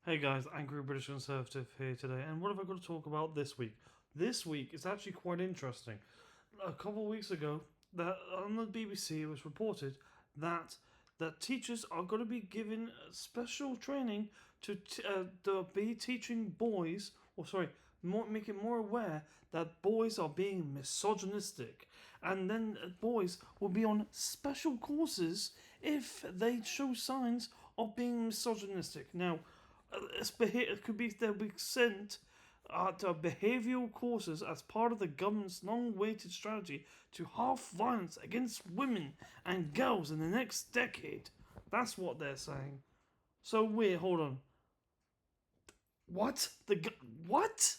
Hey guys, Angry British Conservative here today, and what have I got to talk about this week? This week is actually quite interesting. A couple of weeks ago, that on the BBC it was reported that teachers are going to be given special training to be teaching boys, or sorry, make it more aware that boys are being misogynistic, and then boys will be on special courses if they show signs of being misogynistic. Now, it could be they'll be sent to behavioural courses as part of the government's long-awaited strategy to halve violence against women and girls in the next decade. That's what they're saying. So weird. Hold on. What? What?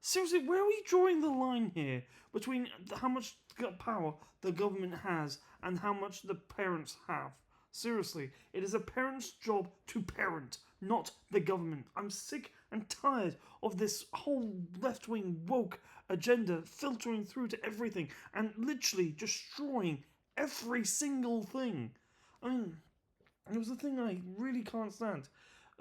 Seriously, where are we drawing the line here between how much power the government has and how much the parents have? Seriously, it is a parent's job to parent, not the government. I'm sick and tired of this whole left-wing woke agenda filtering through to everything and literally destroying every single thing. I mean, it was the thing I really can't stand.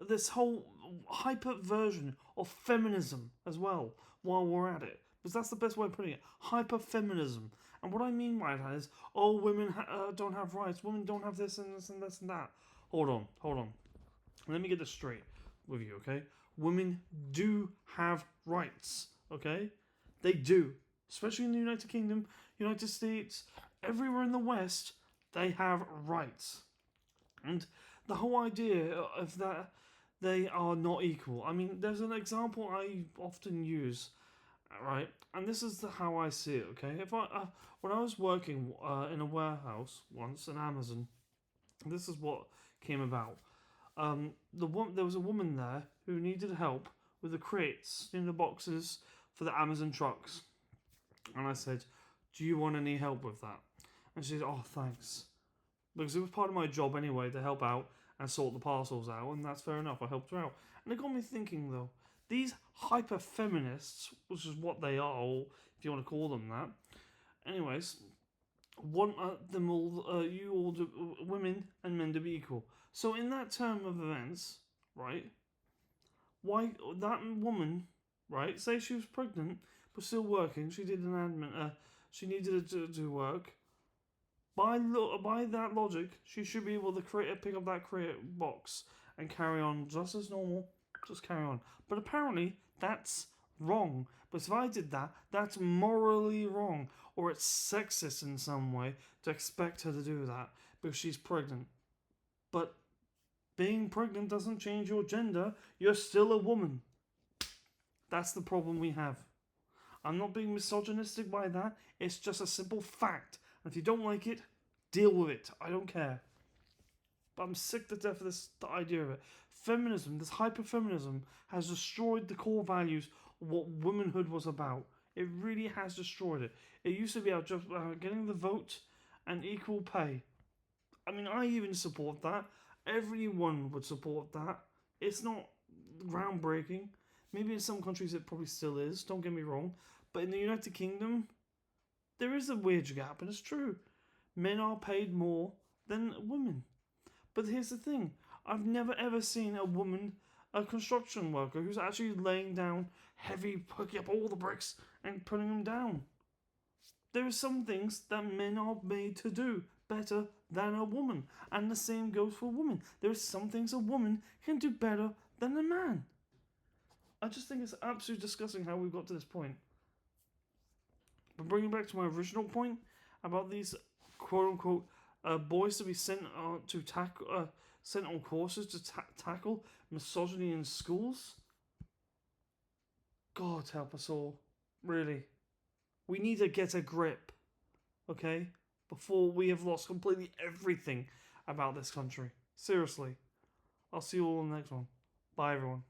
This whole hyper version of feminism as well, while we're at it. Because that's the best way of putting it. Hyper feminism. And what I mean by that is, oh, women don't have rights. Women don't have this and this and this and that. Hold on. Let me get this straight with you, okay? Women do have rights, okay? They do. Especially in the United Kingdom, United States, everywhere in the West, they have rights. And the whole idea of that they are not equal. I mean, there's an example I often use, right? And this is how I see it, okay? When I was working in a warehouse once in Amazon, this is what came about. There was a woman there who needed help with the crates in the boxes for the Amazon trucks, and I said, "Do you want any help with that?" And she said, "Oh, thanks," because it was part of my job anyway to help out and sort the parcels out, and that's fair enough. I helped her out, and it got me thinking though. These hyper feminists, which is what they are, or if you want to call them that, anyways, want them all, women and men to be equal. So in that term of events, right? Why that woman, right? Say she was pregnant but still working. She did an admin. She needed to work. By that logic, she should be able to pick up that crate box and carry on just as normal. Just carry on. But apparently, that's wrong. But if I did that, that's morally wrong. Or it's sexist in some way to expect her to do that because she's pregnant. But being pregnant doesn't change your gender. You're still a woman. That's the problem we have. I'm not being misogynistic by that. It's just a simple fact. And if you don't like it, deal with it. I don't care. But I'm sick to death of the idea of it. Feminism, this hyper-feminism, has destroyed the core values of what womanhood was about. It really has destroyed it. It used to be about just getting the vote and equal pay. I mean, I even support that. Everyone would support that. It's not groundbreaking. Maybe in some countries it probably still is, don't get me wrong. But in the United Kingdom, there is a wage gap, and it's true. Men are paid more than women. But here's the thing. I've never ever seen a construction worker, who's actually laying down heavy, picking up all the bricks and putting them down. There are some things that men are made to do better than a woman. And the same goes for women. There are some things a woman can do better than a man. I just think it's absolutely disgusting how we've got to this point. But bringing back to my original point about these quote-unquote boys to be sent sent on courses to tackle misogyny in schools. God help us all. Really. We need to get a grip. Okay? Before we have lost completely everything about this country. Seriously. I'll see you all in the next one. Bye everyone.